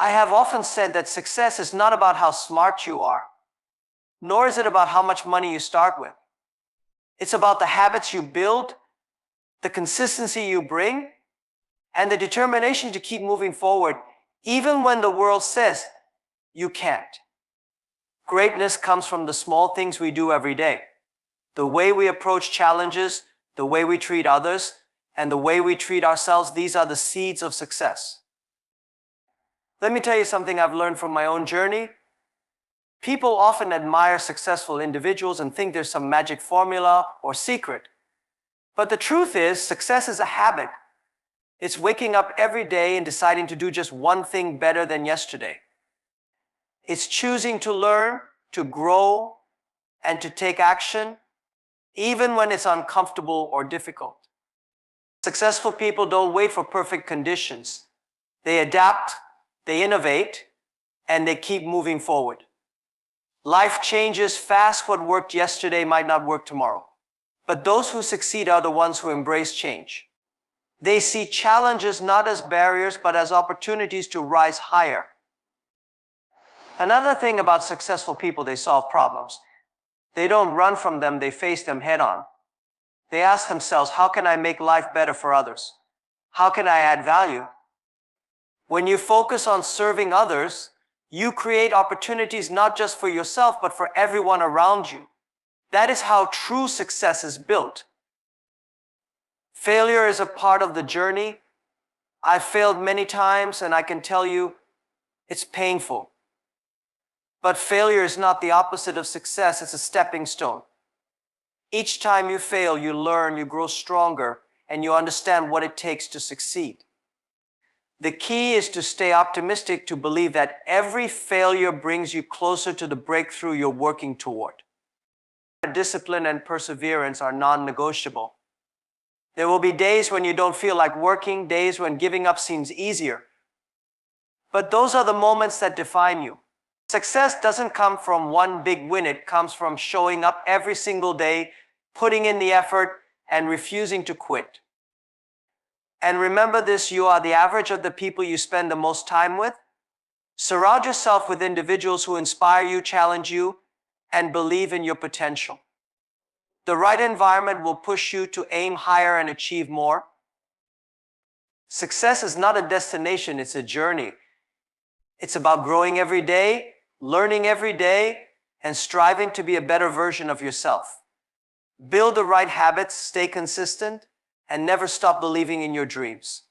I have often said that success is not about how smart you are, nor is it about how much money you start with. It's about the habits you build, the consistency you bring, and the determination to keep moving forward, even when the world says you can't. Greatness comes from the small things we do every day. The way we approach challenges, the way we treat others, and the way we treat ourselves, these are the seeds of success. Let me tell you something I've learned from my own journey. People often admire successful individuals and think there's some magic formula or secret. But the truth is, success is a habit. It's waking up every day and deciding to do just one thing better than yesterday. It's choosing to learn, to grow, and to take action, even when it's uncomfortable or difficult. Successful people don't wait for perfect conditions. They adapt, they innovate, and they keep moving forward. Life changes fast. What worked yesterday might not work tomorrow. But those who succeed are the ones who embrace change. They see challenges not as barriers, but as opportunities to rise higher. Another thing about successful people, they solve problems. They don't run from them, they face them head on. They ask themselves, how can I make life better for others? How can I add value? When you focus on serving others, you create opportunities not just for yourself, but for everyone around you. That is how true success is built. Failure is a part of the journey. I've failed many times, and I can tell you, it's painful. But failure is not the opposite of success, it's a stepping stone. Each time you fail, you learn, you grow stronger, and you understand what it takes to succeed. The key is to stay optimistic, to believe that every failure brings you closer to the breakthrough you're working toward. Discipline and perseverance are non-negotiable. There will be days when you don't feel like working, days when giving up seems easier. But those are the moments that define you. Success doesn't come from one big win, it comes from showing up every single day, putting in the effort, and refusing to quit. And remember this, you are the average of the people you spend the most time with. Surround yourself with individuals who inspire you, challenge you, and believe in your potential. The right environment will push you to aim higher and achieve more. Success is not a destination, it's a journey. It's about growing every day, learning every day, and striving to be a better version of yourself. Build the right habits, stay consistent, and never stop believing in your dreams.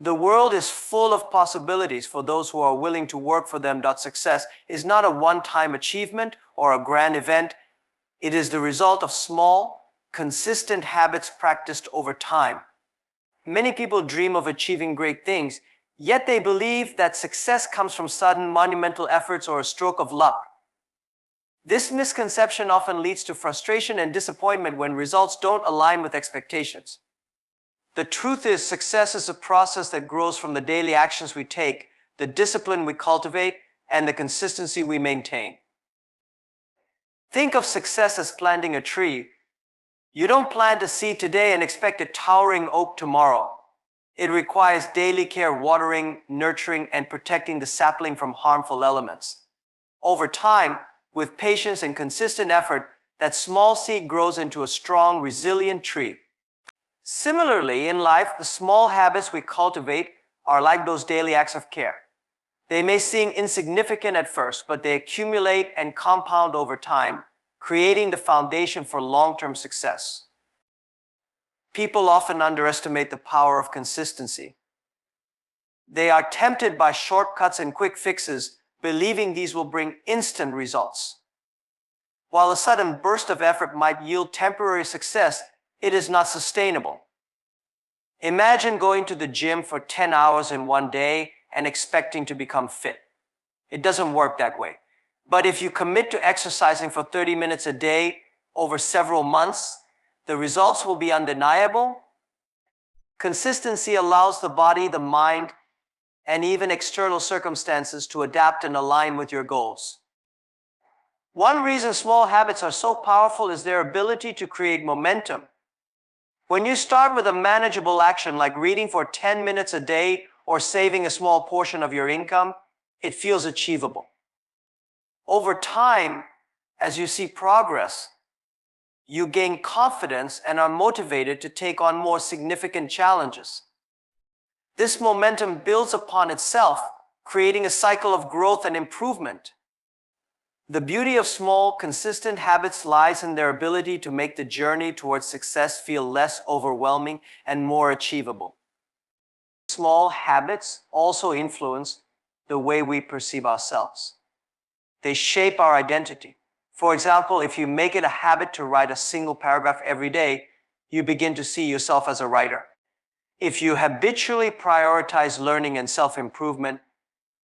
The world is full of possibilities for those who are willing to work for them. Success is not a one-time achievement or a grand event. It is the result of small, consistent habits practiced over time. Many people dream of achieving great things, yet they believe that success comes from sudden, monumental efforts or a stroke of luck. This misconception often leads to frustration and disappointment when results don't align with expectations. The truth is, success is a process that grows from the daily actions we take, the discipline we cultivate, and the consistency we maintain. Think of success as planting a tree. You don't plant a seed today and expect a towering oak tomorrow. It requires daily care, watering, nurturing, and protecting the sapling from harmful elements. Over time, with patience and consistent effort, that small seed grows into a strong, resilient tree. Similarly, in life, the small habits we cultivate are like those daily acts of care. They may seem insignificant at first, but they accumulate and compound over time, creating the foundation for long-term success. People often underestimate the power of consistency. They are tempted by shortcuts and quick fixes, believing these will bring instant results. While a sudden burst of effort might yield temporary success, it is not sustainable. Imagine going to the gym for 10 hours in one day and expecting to become fit. It doesn't work that way. But if you commit to exercising for 30 minutes a day over several months, the results will be undeniable. Consistency allows the body, the mind, and even external circumstances to adapt and align with your goals. One reason small habits are so powerful is their ability to create momentum. When you start with a manageable action like reading for 10 minutes a day or saving a small portion of your income, it feels achievable. Over time, as you see progress, you gain confidence and are motivated to take on more significant challenges. This momentum builds upon itself, creating a cycle of growth and improvement. The beauty of small, consistent habits lies in their ability to make the journey towards success feel less overwhelming and more achievable. Small habits also influence the way we perceive ourselves. They shape our identity. For example, if you make it a habit to write a single paragraph every day, you begin to see yourself as a writer. If you habitually prioritize learning and self-improvement,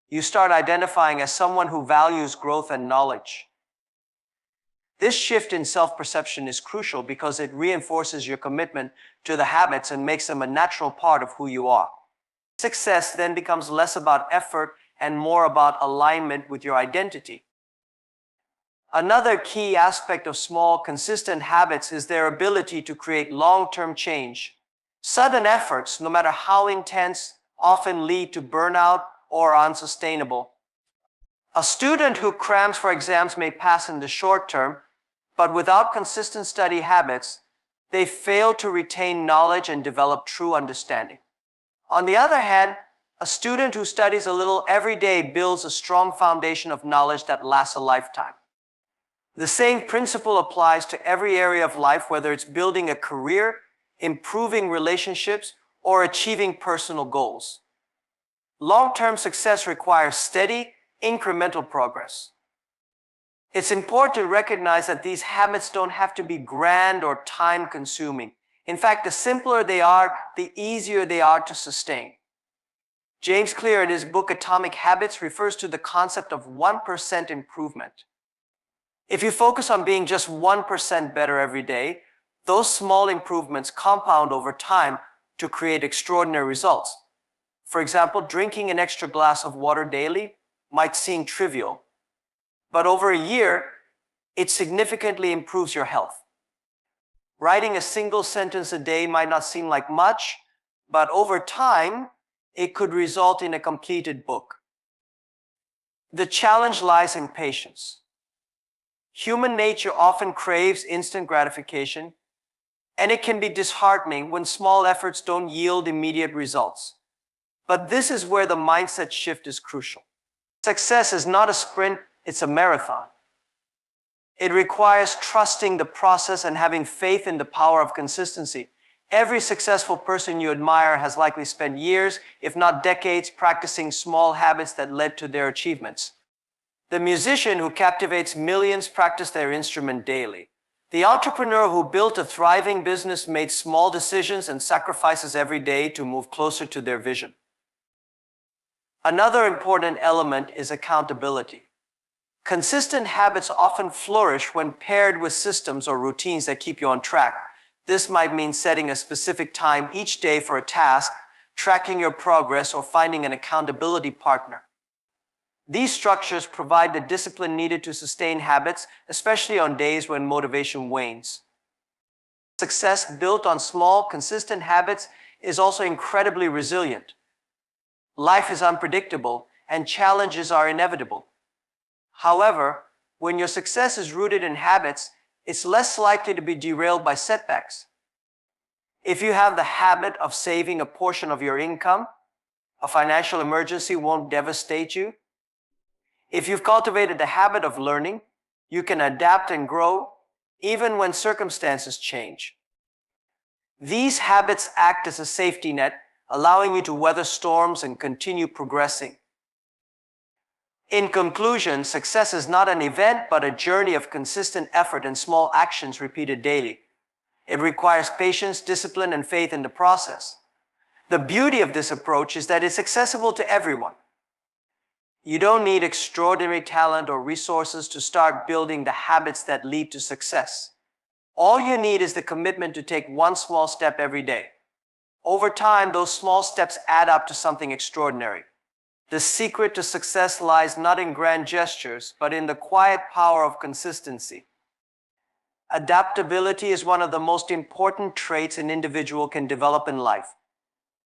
you start identifying as someone who values growth and knowledge. This shift in self-perception is crucial because it reinforces your commitment to the habits and makes them a natural part of who you are. Success then becomes less about effort and more about alignment with your identity. Another key aspect of small, consistent habits is their ability to create long-term change. Sudden efforts, no matter how intense, often lead to burnout or are unsustainable. A student who crams for exams may pass in the short term, but without consistent study habits, they fail to retain knowledge and develop true understanding. On the other hand, a student who studies a little every day builds a strong foundation of knowledge that lasts a lifetime. The same principle applies to every area of life, whether it's building a career, improving relationships, or achieving personal goals. Long-term success requires steady, incremental progress. It's important to recognize that these habits don't have to be grand or time-consuming. In fact, the simpler they are, the easier they are to sustain. James Clear, in his book Atomic Habits, refers to the concept of 1% improvement. If you focus on being just 1% better every day, those small improvements compound over time to create extraordinary results. For example, drinking an extra glass of water daily might seem trivial, but over a year, it significantly improves your health. Writing a single sentence a day might not seem like much, but over time, it could result in a completed book. The challenge lies in patience. Human nature often craves instant gratification, and it can be disheartening when small efforts don't yield immediate results. But this is where the mindset shift is crucial. Success is not a sprint, it's a marathon. It requires trusting the process and having faith in the power of consistency. Every successful person you admire has likely spent years, if not decades, practicing small habits that led to their achievements. The musician who captivates millions practiced their instrument daily. The entrepreneur who built a thriving business made small decisions and sacrifices every day to move closer to their vision. Another important element is accountability. Consistent habits often flourish when paired with systems or routines that keep you on track. This might mean setting a specific time each day for a task, tracking your progress, or finding an accountability partner. These structures provide the discipline needed to sustain habits, especially on days when motivation wanes. Success built on small, consistent habits is also incredibly resilient. Life is unpredictable, and challenges are inevitable. However, when your success is rooted in habits, it's less likely to be derailed by setbacks. If you have the habit of saving a portion of your income, a financial emergency won't devastate you. If you've cultivated the habit of learning, you can adapt and grow even when circumstances change. These habits act as a safety net, allowing you to weather storms and continue progressing. In conclusion, success is not an event but a journey of consistent effort and small actions repeated daily. It requires patience, discipline, and faith in the process. The beauty of this approach is that it's accessible to everyone. You don't need extraordinary talent or resources to start building the habits that lead to success. All you need is the commitment to take one small step every day. Over time, those small steps add up to something extraordinary. The secret to success lies not in grand gestures, but in the quiet power of consistency. Adaptability is one of the most important traits an individual can develop in life.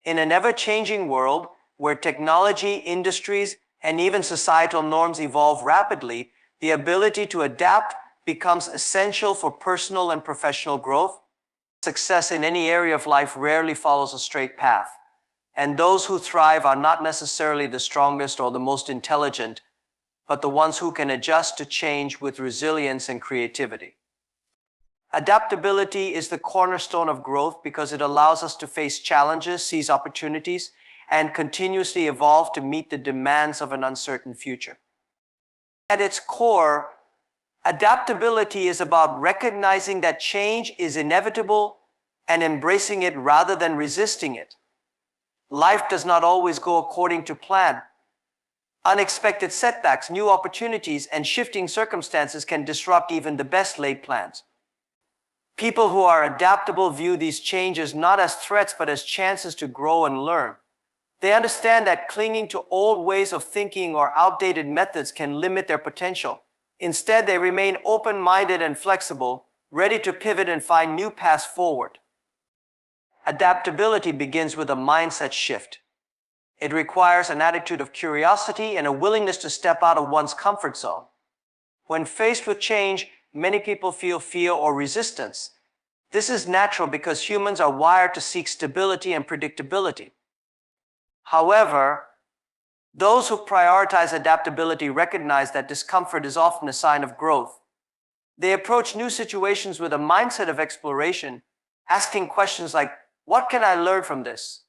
In an ever-changing world, where technology, industries, and even societal norms evolve rapidly, the ability to adapt becomes essential for personal and professional growth. Success in any area of life rarely follows a straight path, and those who thrive are not necessarily the strongest or the most intelligent, but the ones who can adjust to change with resilience and creativity. Adaptability is the cornerstone of growth because it allows us to face challenges, seize opportunities, and continuously evolve to meet the demands of an uncertain future. At its core, adaptability is about recognizing that change is inevitable and embracing it rather than resisting it. Life does not always go according to plan. Unexpected setbacks, new opportunities, and shifting circumstances can disrupt even the best laid plans. People who are adaptable view these changes not as threats but as chances to grow and learn. They understand that clinging to old ways of thinking or outdated methods can limit their potential. Instead, they remain open-minded and flexible, ready to pivot and find new paths forward. Adaptability begins with a mindset shift. It requires an attitude of curiosity and a willingness to step out of one's comfort zone. When faced with change, many people feel fear or resistance. This is natural because humans are wired to seek stability and predictability. However, those who prioritize adaptability recognize that discomfort is often a sign of growth. They approach new situations with a mindset of exploration, asking questions like, "What can I learn from this?"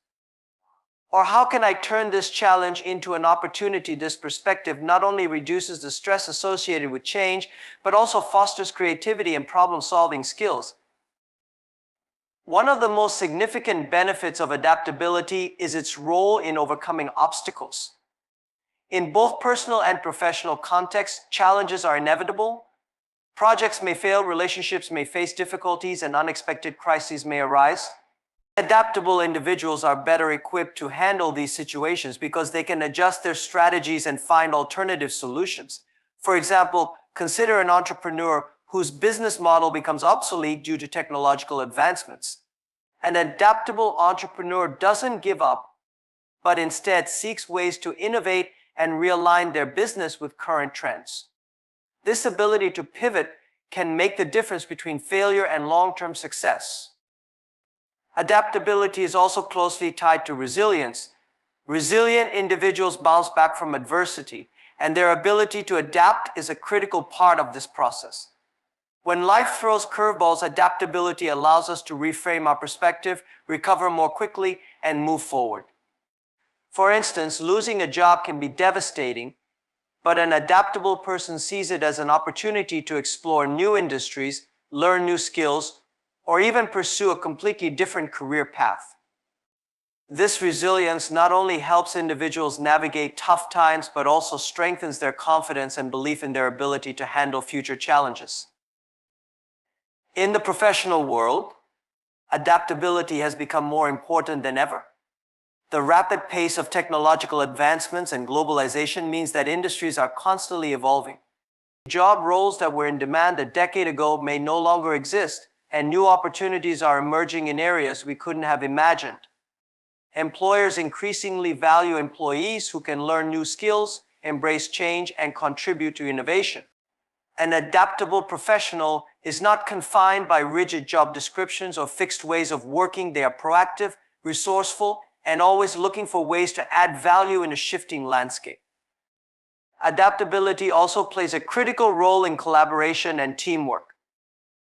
Or "How can I turn this challenge into an opportunity?" This perspective not only reduces the stress associated with change, but also fosters creativity and problem-solving skills. One of the most significant benefits of adaptability is its role in overcoming obstacles. In both personal and professional contexts, challenges are inevitable. Projects may fail, relationships may face difficulties, and unexpected crises may arise. Adaptable individuals are better equipped to handle these situations because they can adjust their strategies and find alternative solutions. For example, consider an entrepreneur whose business model becomes obsolete due to technological advancements. An adaptable entrepreneur doesn't give up, but instead seeks ways to innovate and realign their business with current trends. This ability to pivot can make the difference between failure and long-term success. Adaptability is also closely tied to resilience. Resilient individuals bounce back from adversity, and their ability to adapt is a critical part of this process. When life throws curveballs, adaptability allows us to reframe our perspective, recover more quickly, and move forward. For instance, losing a job can be devastating, but an adaptable person sees it as an opportunity to explore new industries, learn new skills, or even pursue a completely different career path. This resilience not only helps individuals navigate tough times, but also strengthens their confidence and belief in their ability to handle future challenges. In the professional world, adaptability has become more important than ever. The rapid pace of technological advancements and globalization means that industries are constantly evolving. Job roles that were in demand a decade ago may no longer exist, and new opportunities are emerging in areas we couldn't have imagined. Employers increasingly value employees who can learn new skills, embrace change, and contribute to innovation. An adaptable professional is not confined by rigid job descriptions or fixed ways of working. They are proactive, resourceful, and always looking for ways to add value in a shifting landscape. Adaptability also plays a critical role in collaboration and teamwork.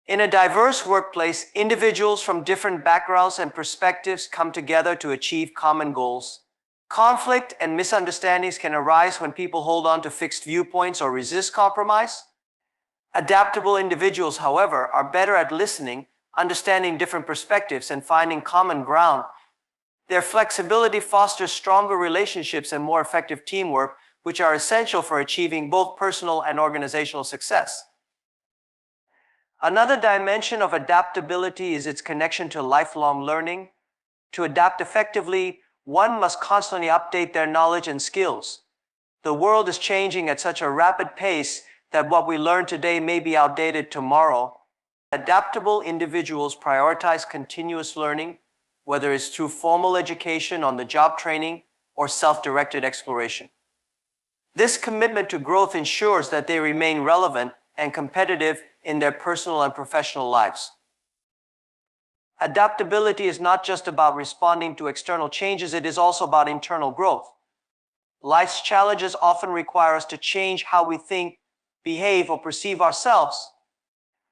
In a diverse workplace, individuals from different backgrounds and perspectives come together to achieve common goals. Conflict and misunderstandings can arise when people hold on to fixed viewpoints or resist compromise. Adaptable individuals, however, are better at listening, understanding different perspectives, and finding common ground. Their flexibility fosters stronger relationships and more effective teamwork, which are essential for achieving both personal and organizational success. Another dimension of adaptability is its connection to lifelong learning. To adapt effectively, one must constantly update their knowledge and skills. The world is changing at such a rapid pace that what we learn today may be outdated tomorrow. Adaptable individuals prioritize continuous learning, whether it's through formal education, on-the-job training, or self-directed exploration. This commitment to growth ensures that they remain relevant and competitive in their personal and professional lives. Adaptability is not just about responding to external changes, it is also about internal growth. Life's challenges often require us to change how we think, behave, or perceive ourselves.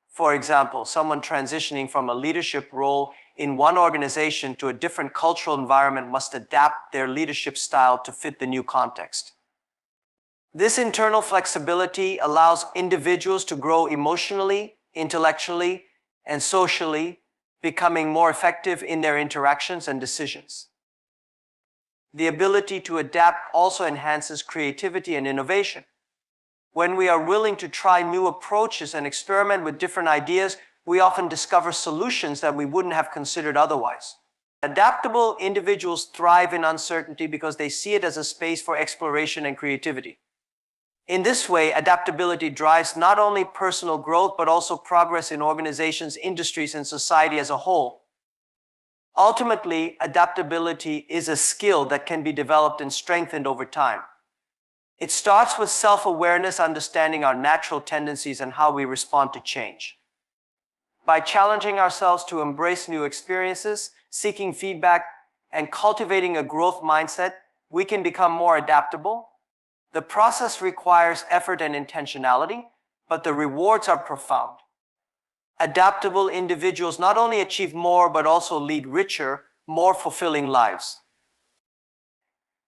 For example, someone transitioning from a leadership role in one organization to a different cultural environment must adapt their leadership style to fit the new context. This internal flexibility allows individuals to grow emotionally, intellectually, and socially, becoming more effective in their interactions and decisions. The ability to adapt also enhances creativity and innovation. When we are willing to try new approaches and experiment with different ideas, we often discover solutions that we wouldn't have considered otherwise. Adaptable individuals thrive in uncertainty because they see it as a space for exploration and creativity. In this way, adaptability drives not only personal growth but also progress in organizations, industries, and society as a whole. Ultimately, adaptability is a skill that can be developed and strengthened over time. It starts with self-awareness, understanding our natural tendencies and how we respond to change. By challenging ourselves to embrace new experiences, seeking feedback, and cultivating a growth mindset, we can become more adaptable. The process requires effort and intentionality, but the rewards are profound. Adaptable individuals not only achieve more, but also lead richer, more fulfilling lives.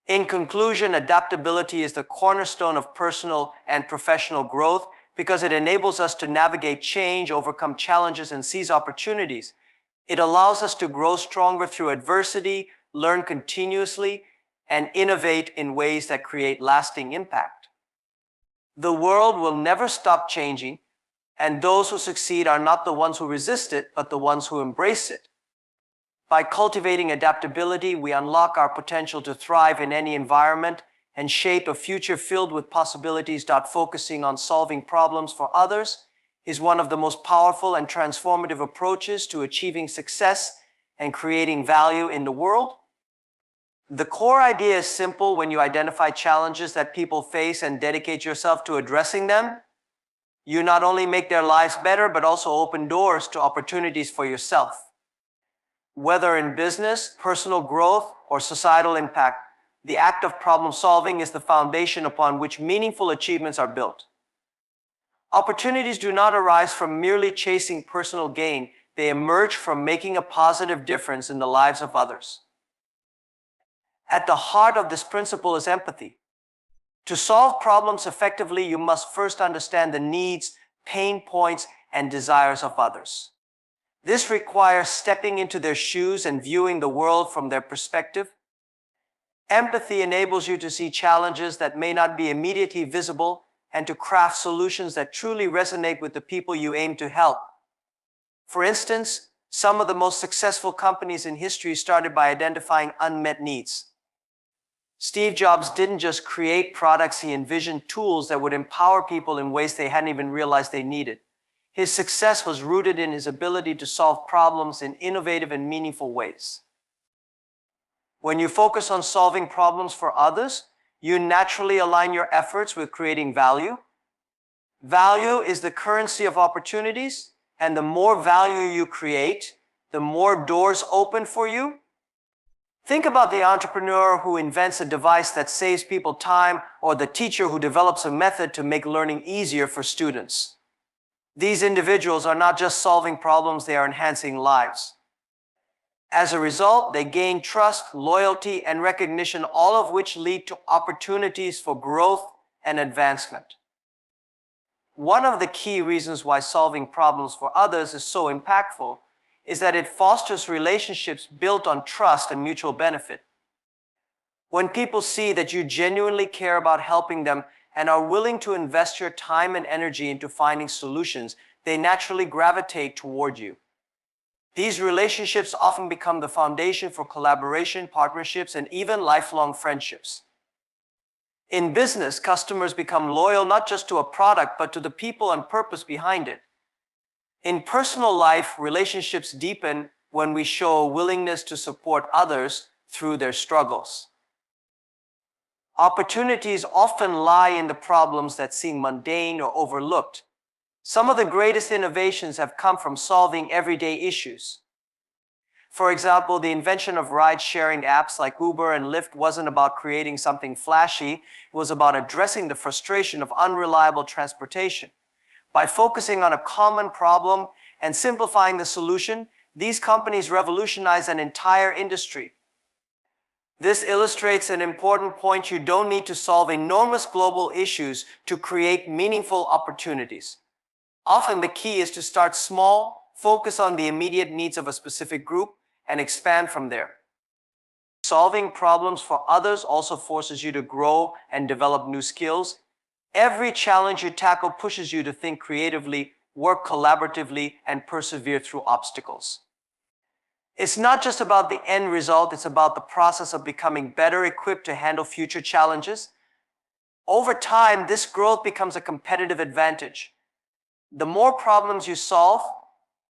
In conclusion, adaptability is the cornerstone of personal and professional growth because it enables us to navigate change, overcome challenges, and seize opportunities. It allows us to grow stronger through adversity, learn continuously, and innovate in ways that create lasting impact. The world will never stop changing, and those who succeed are not the ones who resist it, but the ones who embrace it. By cultivating adaptability, we unlock our potential to thrive in any environment and shape a future filled with possibilities. Focusing on solving problems for others is one of the most powerful and transformative approaches to achieving success and creating value in the world. The core idea is simple. When you identify challenges that people face and dedicate yourself to addressing them, you not only make their lives better, but also open doors to opportunities for yourself. Whether in business, personal growth, or societal impact, the act of problem solving is the foundation upon which meaningful achievements are built. Opportunities do not arise from merely chasing personal gain. They emerge from making a positive difference in the lives of others. At the heart of this principle is empathy. To solve problems effectively, you must first understand the needs, pain points, and desires of others. This requires stepping into their shoes and viewing the world from their perspective. Empathy enables you to see challenges that may not be immediately visible and to craft solutions that truly resonate with the people you aim to help. For instance, some of the most successful companies in history started by identifying unmet needs. Steve Jobs didn't just create products, he envisioned tools that would empower people in ways they hadn't even realized they needed. His success was rooted in his ability to solve problems in innovative and meaningful ways. When you focus on solving problems for others, you naturally align your efforts with creating value. Value is the currency of opportunities, and the more value you create, the more doors open for you. Think about the entrepreneur who invents a device that saves people time, or the teacher who develops a method to make learning easier for students. These individuals are not just solving problems, they are enhancing lives. As a result, they gain trust, loyalty, and recognition, all of which lead to opportunities for growth and advancement. One of the key reasons why solving problems for others is so impactful is that it fosters relationships built on trust and mutual benefit. When people see that you genuinely care about helping them and are willing to invest your time and energy into finding solutions, they naturally gravitate toward you. These relationships often become the foundation for collaboration, partnerships, and even lifelong friendships. In business, customers become loyal not just to a product, but to the people and purpose behind it. In personal life, relationships deepen when we show a willingness to support others through their struggles. Opportunities often lie in the problems that seem mundane or overlooked. Some of the greatest innovations have come from solving everyday issues. For example, the invention of ride-sharing apps like Uber and Lyft wasn't about creating something flashy, it was about addressing the frustration of unreliable transportation. By focusing on a common problem and simplifying the solution, these companies revolutionized an entire industry. This illustrates an important point: you don't need to solve enormous global issues to create meaningful opportunities. Often the key is to start small, focus on the immediate needs of a specific group, and expand from there. Solving problems for others also forces you to grow and develop new skills. Every challenge you tackle pushes you to think creatively, work collaboratively, and persevere through obstacles. It's not just about the end result, it's about the process of becoming better equipped to handle future challenges. Over time, this growth becomes a competitive advantage. The more problems you solve,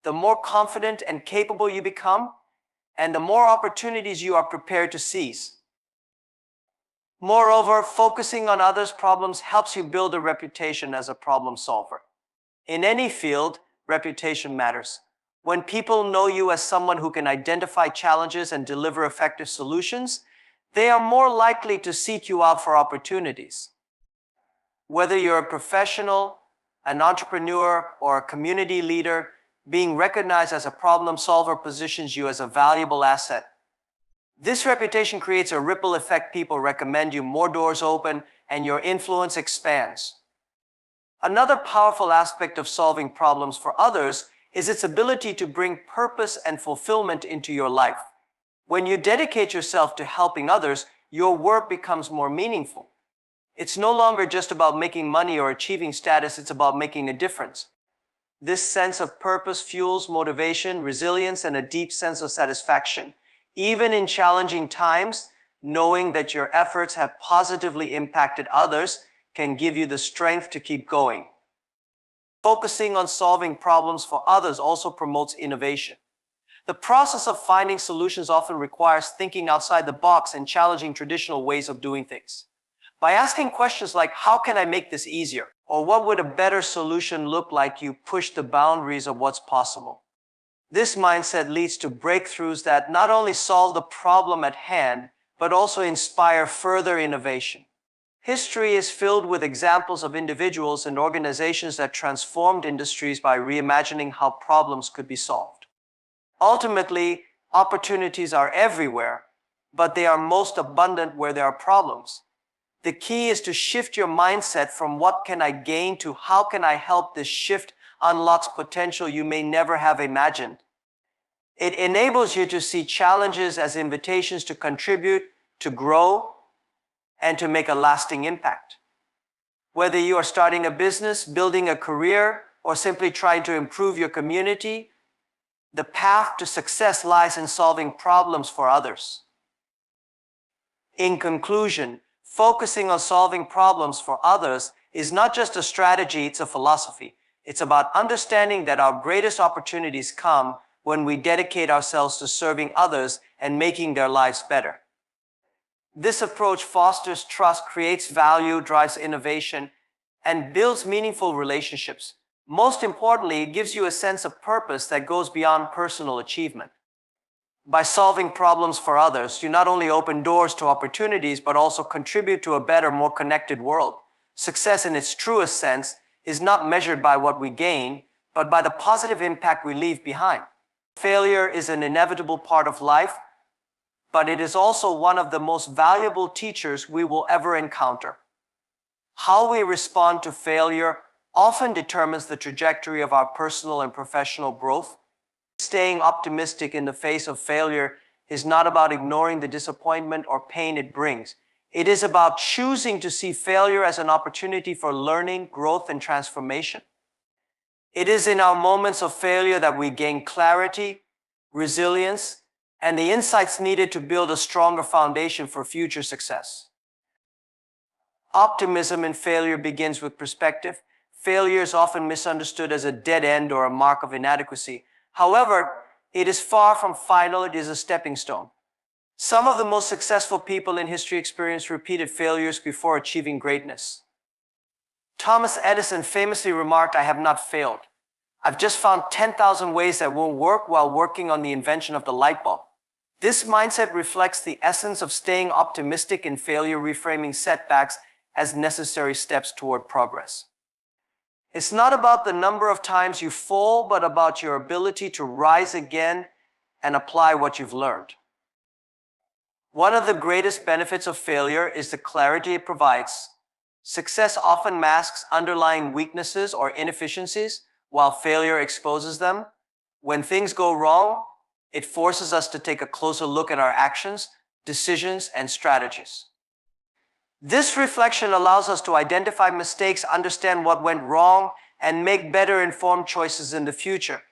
the more confident and capable you become, and the more opportunities you are prepared to seize. Moreover, focusing on others' problems helps you build a reputation as a problem solver. In any field, reputation matters. When people know you as someone who can identify challenges and deliver effective solutions, they are more likely to seek you out for opportunities. Whether you're a professional, an entrepreneur, or a community leader, being recognized as a problem solver positions you as a valuable asset. This reputation creates a ripple effect. People recommend you, more doors open, and your influence expands. Another powerful aspect of solving problems for others is its ability to bring purpose and fulfillment into your life. When you dedicate yourself to helping others, your work becomes more meaningful. It's no longer just about making money or achieving status, it's about making a difference. This sense of purpose fuels motivation, resilience, and a deep sense of satisfaction. Even in challenging times, knowing that your efforts have positively impacted others can give you the strength to keep going. Focusing on solving problems for others also promotes innovation. The process of finding solutions often requires thinking outside the box and challenging traditional ways of doing things. By asking questions like, how can I make this easier? Or what would a better solution look like? You push the boundaries of what's possible. This mindset leads to breakthroughs that not only solve the problem at hand, but also inspire further innovation. History is filled with examples of individuals and organizations that transformed industries by reimagining how problems could be solved. Ultimately, opportunities are everywhere, but they are most abundant where there are problems. The key is to shift your mindset from what can I gain to how can I help. This shift unlocks potential you may never have imagined. It enables you to see challenges as invitations to contribute, to grow, and to make a lasting impact. Whether you are starting a business, building a career, or simply trying to improve your community, the path to success lies in solving problems for others. In conclusion, focusing on solving problems for others is not just a strategy, it's a philosophy. It's about understanding that our greatest opportunities come when we dedicate ourselves to serving others and making their lives better. This approach fosters trust, creates value, drives innovation, and builds meaningful relationships. Most importantly, it gives you a sense of purpose that goes beyond personal achievement. By solving problems for others, you not only open doors to opportunities, but also contribute to a better, more connected world. Success in its truest sense is not measured by what we gain, but by the positive impact we leave behind. Failure is an inevitable part of life, but it is also one of the most valuable teachers we will ever encounter. How we respond to failure often determines the trajectory of our personal and professional growth. Staying optimistic in the face of failure is not about ignoring the disappointment or pain it brings. It is about choosing to see failure as an opportunity for learning, growth, and transformation. It is in our moments of failure that we gain clarity, resilience, and the insights needed to build a stronger foundation for future success. Optimism in failure begins with perspective. Failure is often misunderstood as a dead end or a mark of inadequacy. However, it is far from final, it is a stepping stone. Some of the most successful people in history experienced repeated failures before achieving greatness. Thomas Edison famously remarked, "I have not failed. I've just found 10,000 ways that won't work while working on the invention of the light bulb." This mindset reflects the essence of staying optimistic in failure, reframing setbacks as necessary steps toward progress. It's not about the number of times you fall, but about your ability to rise again and apply what you've learned. One of the greatest benefits of failure is the clarity it provides. Success often masks underlying weaknesses or inefficiencies, while failure exposes them. When things go wrong, it forces us to take a closer look at our actions, decisions, and strategies. This reflection allows us to identify mistakes, understand what went wrong, and make better informed choices in the future.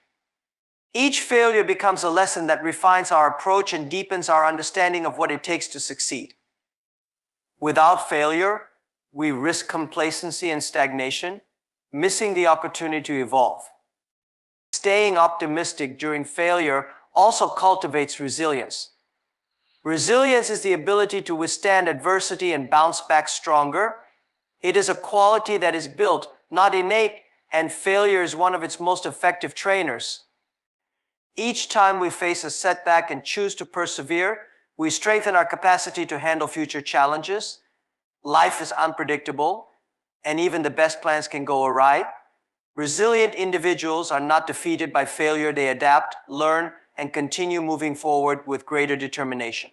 Each failure becomes a lesson that refines our approach and deepens our understanding of what it takes to succeed. Without failure, we risk complacency and stagnation, missing the opportunity to evolve. Staying optimistic during failure also cultivates resilience. Resilience is the ability to withstand adversity and bounce back stronger. It is a quality that is built, not innate, and failure is one of its most effective trainers. Each time we face a setback and choose to persevere, we strengthen our capacity to handle future challenges. Life is unpredictable, and even the best plans can go awry. Resilient individuals are not defeated by failure. They adapt, learn, and continue moving forward with greater determination.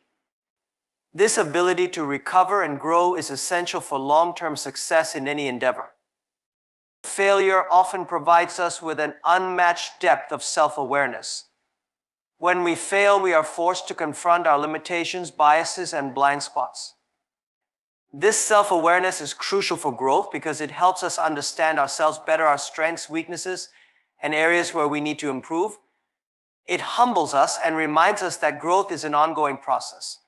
This ability to recover and grow is essential for long-term success in any endeavor. Failure often provides us with an unmatched depth of self-awareness. When we fail, we are forced to confront our limitations, biases, and blind spots. This self-awareness is crucial for growth because it helps us understand ourselves better, our strengths, weaknesses, and areas where we need to improve. It humbles us and reminds us that growth is an ongoing process.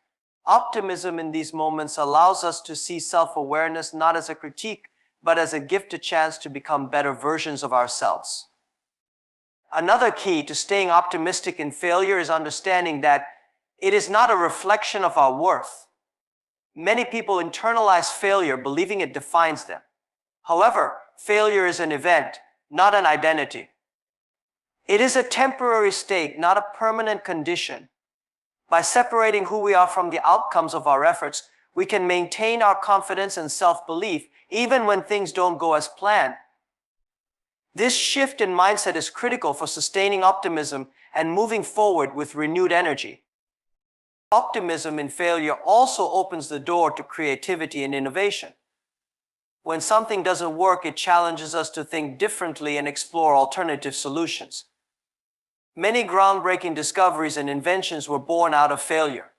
Optimism in these moments allows us to see self-awareness not as a critique, but as a gift, a chance to become better versions of ourselves. Another key to staying optimistic in failure is understanding that it is not a reflection of our worth. Many people internalize failure, believing it defines them. However, failure is an event, not an identity. It is a temporary state, not a permanent condition. By separating who we are from the outcomes of our efforts, we can maintain our confidence and self-belief even when things don't go as planned. This shift in mindset is critical for sustaining optimism and moving forward with renewed energy. Optimism in failure also opens the door to creativity and innovation. When something doesn't work, it challenges us to think differently and explore alternative solutions. Many groundbreaking discoveries and inventions were born out of failure.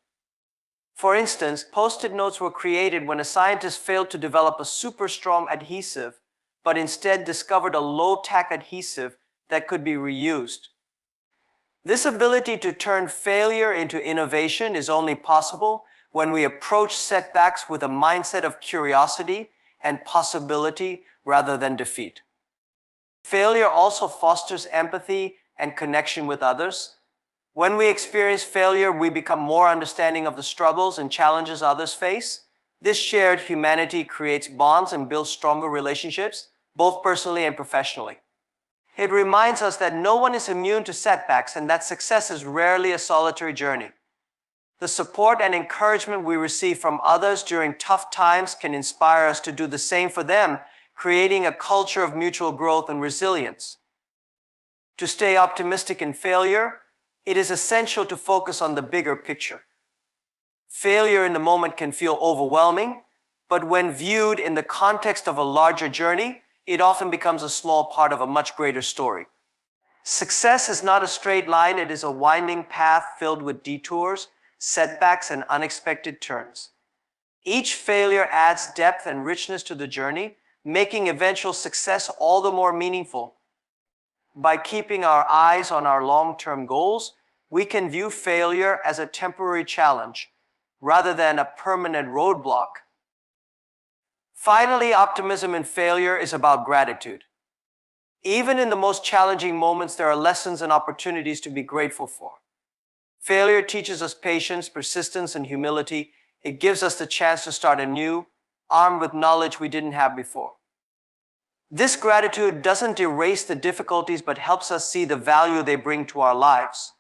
For instance, Post-it notes were created when a scientist failed to develop a super strong adhesive, but instead discovered a low-tack adhesive that could be reused. This ability to turn failure into innovation is only possible when we approach setbacks with a mindset of curiosity and possibility rather than defeat. Failure also fosters empathy and connection with others. When we experience failure, we become more understanding of the struggles and challenges others face. This shared humanity creates bonds and builds stronger relationships, both personally and professionally. It reminds us that no one is immune to setbacks and that success is rarely a solitary journey. The support and encouragement we receive from others during tough times can inspire us to do the same for them, creating a culture of mutual growth and resilience. To stay optimistic in failure, it is essential to focus on the bigger picture. Failure in the moment can feel overwhelming, but when viewed in the context of a larger journey, it often becomes a small part of a much greater story. Success is not a straight line, it is a winding path filled with detours, setbacks, and unexpected turns. Each failure adds depth and richness to the journey, making eventual success all the more meaningful. By keeping our eyes on our long-term goals, we can view failure as a temporary challenge rather than a permanent roadblock. Finally, optimism in failure is about gratitude. Even in the most challenging moments, there are lessons and opportunities to be grateful for. Failure teaches us patience, persistence, and humility. It gives us the chance to start anew, armed with knowledge we didn't have before. This gratitude doesn't erase the difficulties but helps us see the value they bring to our lives.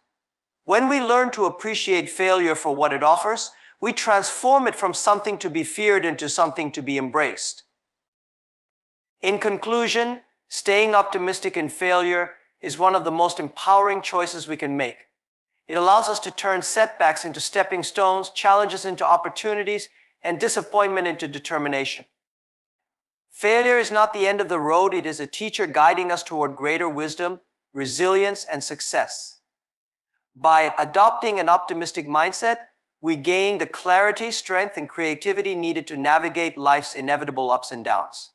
When we learn to appreciate failure for what it offers, we transform it from something to be feared into something to be embraced. In conclusion, staying optimistic in failure is one of the most empowering choices we can make. It allows us to turn setbacks into stepping stones, challenges into opportunities, and disappointment into determination. Failure is not the end of the road, it is a teacher guiding us toward greater wisdom, resilience, and success. By adopting an optimistic mindset, we gain the clarity, strength, and creativity needed to navigate life's inevitable ups and downs.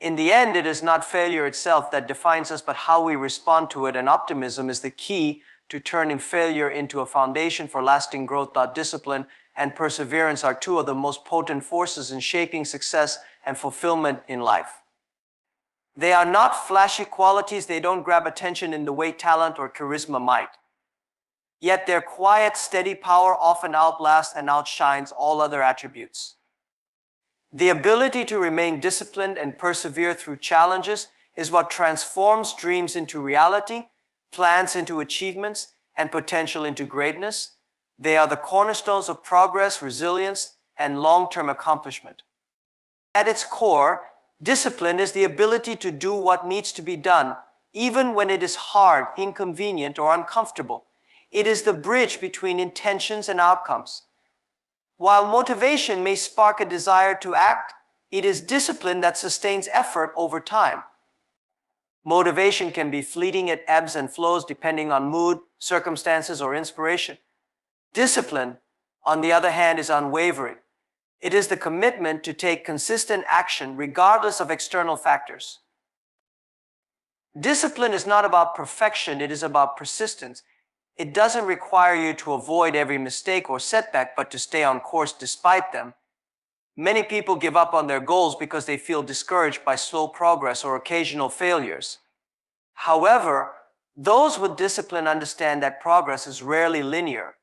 In the end, it is not failure itself that defines us, but how we respond to it, and optimism is the key to turning failure into a foundation for lasting growth. Discipline and perseverance are two of the most potent forces in shaping success and fulfillment in life. They are not flashy qualities, they don't grab attention in the way talent or charisma might. Yet their quiet, steady power often outlasts and outshines all other attributes. The ability to remain disciplined and persevere through challenges is what transforms dreams into reality, plans into achievements, and potential into greatness. They are the cornerstones of progress, resilience, and long-term accomplishment. At its core, discipline is the ability to do what needs to be done, even when it is hard, inconvenient, or uncomfortable. It is the bridge between intentions and outcomes. While motivation may spark a desire to act, it is discipline that sustains effort over time. Motivation can be fleeting, it ebbs and flows depending on mood, circumstances, or inspiration. Discipline, on the other hand, is unwavering. It is the commitment to take consistent action regardless of external factors. Discipline is not about perfection, it is about persistence. It doesn't require you to avoid every mistake or setback, but to stay on course despite them. Many people give up on their goals because they feel discouraged by slow progress or occasional failures. However, those with discipline understand that progress is rarely linear.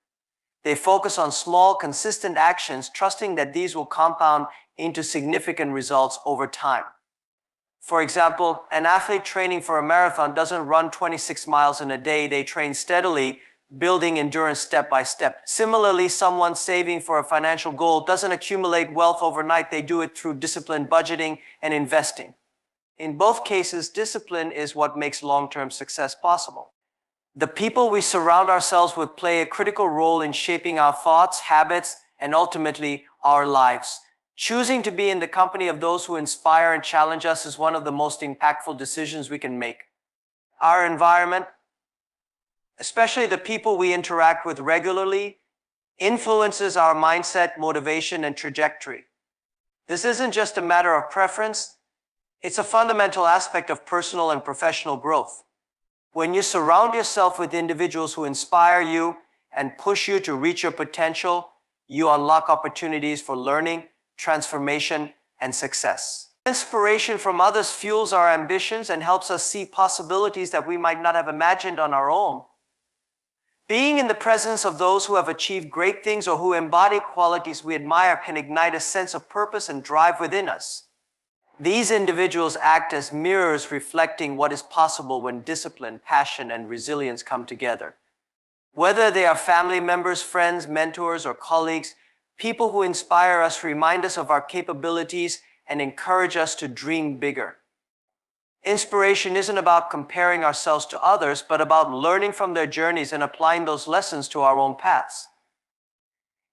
They focus on small, consistent actions, trusting that these will compound into significant results over time. For example, an athlete training for a marathon doesn't run 26 miles in a day. They train steadily, building endurance step by step. Similarly, someone saving for a financial goal doesn't accumulate wealth overnight. They do it through disciplined budgeting and investing. In both cases, discipline is what makes long-term success possible. The people we surround ourselves with play a critical role in shaping our thoughts, habits, and ultimately our lives. Choosing to be in the company of those who inspire and challenge us is one of the most impactful decisions we can make. Our environment, especially the people we interact with regularly, influences our mindset, motivation, and trajectory. This isn't just a matter of preference, it's a fundamental aspect of personal and professional growth. When you surround yourself with individuals who inspire you and push you to reach your potential, you unlock opportunities for learning, transformation, and success. Inspiration from others fuels our ambitions and helps us see possibilities that we might not have imagined on our own. Being in the presence of those who have achieved great things or who embody qualities we admire can ignite a sense of purpose and drive within us. These individuals act as mirrors reflecting what is possible when discipline, passion, and resilience come together. Whether they are family members, friends, mentors, or colleagues, people who inspire us remind us of our capabilities and encourage us to dream bigger. Inspiration isn't about comparing ourselves to others, but about learning from their journeys and applying those lessons to our own paths.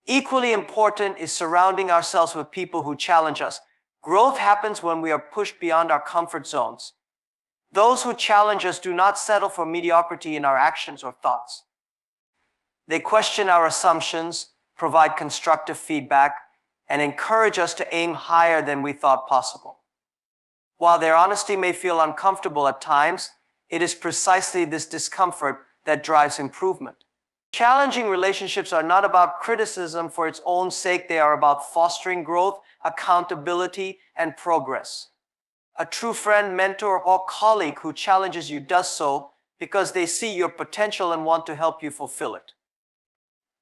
Equally important is surrounding ourselves with people who challenge us. Growth happens when we are pushed beyond our comfort zones. Those who challenge us do not settle for mediocrity in our actions or thoughts. They question our assumptions, provide constructive feedback, and encourage us to aim higher than we thought possible. While their honesty may feel uncomfortable at times, it is precisely this discomfort that drives improvement. Challenging relationships are not about criticism for its own sake, they are about fostering growth, accountability, and progress. A true friend, mentor, or colleague who challenges you does so because they see your potential and want to help you fulfill it.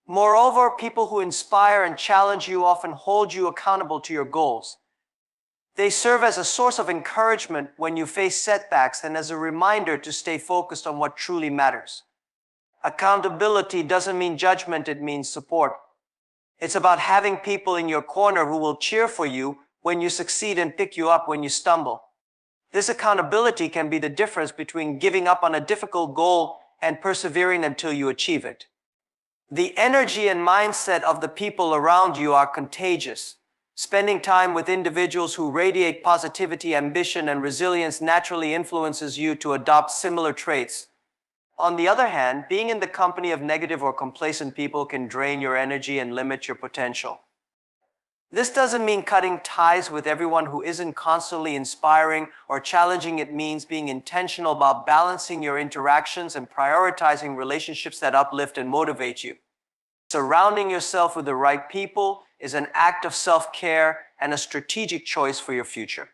Moreover, people who inspire and challenge you often hold you accountable to your goals. They serve as a source of encouragement when you face setbacks and as a reminder to stay focused on what truly matters. Accountability doesn't mean judgment, it means support. It's about having people in your corner who will cheer for you when you succeed and pick you up when you stumble. This accountability can be the difference between giving up on a difficult goal and persevering until you achieve it. The energy and mindset of the people around you are contagious. Spending time with individuals who radiate positivity, ambition, and resilience naturally influences you to adopt similar traits. On the other hand, being in the company of negative or complacent people can drain your energy and limit your potential. This doesn't mean cutting ties with everyone who isn't constantly inspiring or challenging. It means being intentional about balancing your interactions and prioritizing relationships that uplift and motivate you. Surrounding yourself with the right people is an act of self-care and a strategic choice for your future.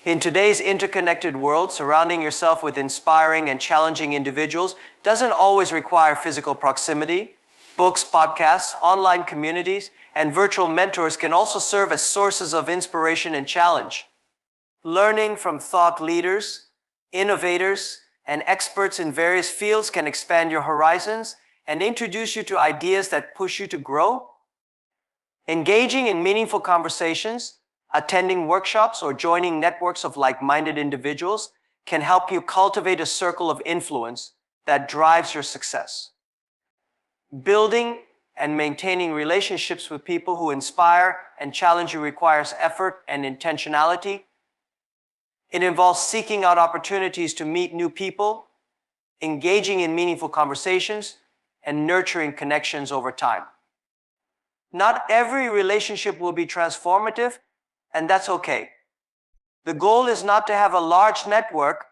In today's interconnected world, surrounding yourself with inspiring and challenging individuals doesn't always require physical proximity. Books, podcasts, online communities, and virtual mentors can also serve as sources of inspiration and challenge. Learning from thought leaders, innovators, and experts in various fields can expand your horizons and introduce you to ideas that push you to grow. Engaging in meaningful conversations, attending workshops, or joining networks of like-minded individuals can help you cultivate a circle of influence that drives your success. Building and maintaining relationships with people who inspire and challenge you requires effort and intentionality. It involves seeking out opportunities to meet new people, engaging in meaningful conversations, and nurturing connections over time. Not every relationship will be transformative, and that's okay. The goal is not to have a large network,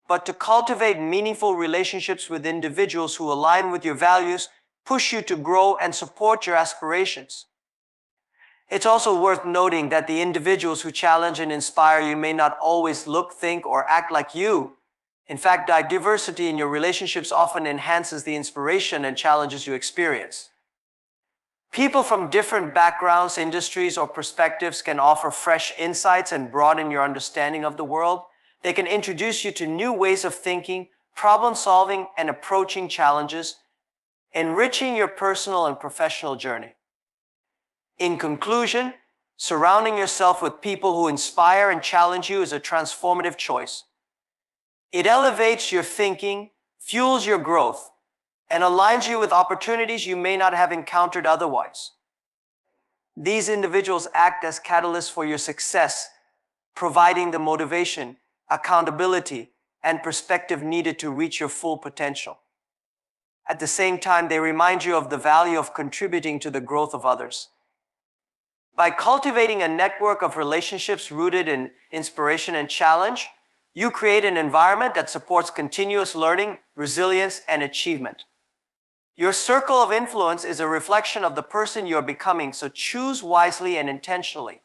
but to cultivate meaningful relationships with individuals who align with your values, push you to grow, and support your aspirations. It's also worth noting that the individuals who challenge and inspire you may not always look, think, or act like you. In fact, diversity in your relationships often enhances the inspiration and challenges you experience. People from different backgrounds, industries, or perspectives can offer fresh insights and broaden your understanding of the world. They can introduce you to new ways of thinking, problem solving, and approaching challenges, enriching your personal and professional journey. In conclusion, surrounding yourself with people who inspire and challenge you is a transformative choice. It elevates your thinking, fuels your growth, and aligns you with opportunities you may not have encountered otherwise. These individuals act as catalysts for your success, providing the motivation, accountability, and perspective needed to reach your full potential. At the same time, they remind you of the value of contributing to the growth of others. By cultivating a network of relationships rooted in inspiration and challenge, you create an environment that supports continuous learning, resilience, and achievement. Your circle of influence is a reflection of the person you're becoming, so choose wisely and intentionally.